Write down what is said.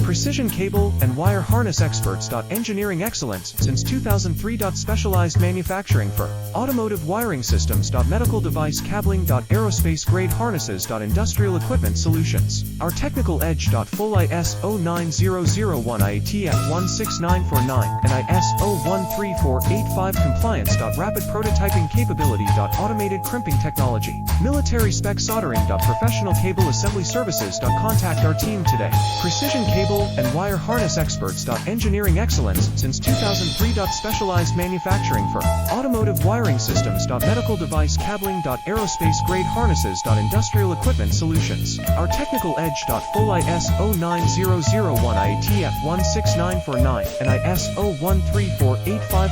Precision cable and wire harness experts. Engineering excellence since 2003. Specialized manufacturing for automotive wiring systems. Medical device cabling. Aerospace grade harnesses. Industrial equipment solutions. Our technical edge. Full ISO 9001 IATF 16949 and ISO 13485 compliance. Rapid prototyping capability. Automated crimping technology. Military spec soldering. Professional cable assembly services. Contact our team today. Precision cable and wire harness experts. Engineering excellence since 2003. Specialized manufacturing for automotive wiring systems. Medical device cabling. Aerospace grade harnesses. Industrial equipment solutions. Our technical edge. Full ISO 9001 IATF 16949 and ISO 13485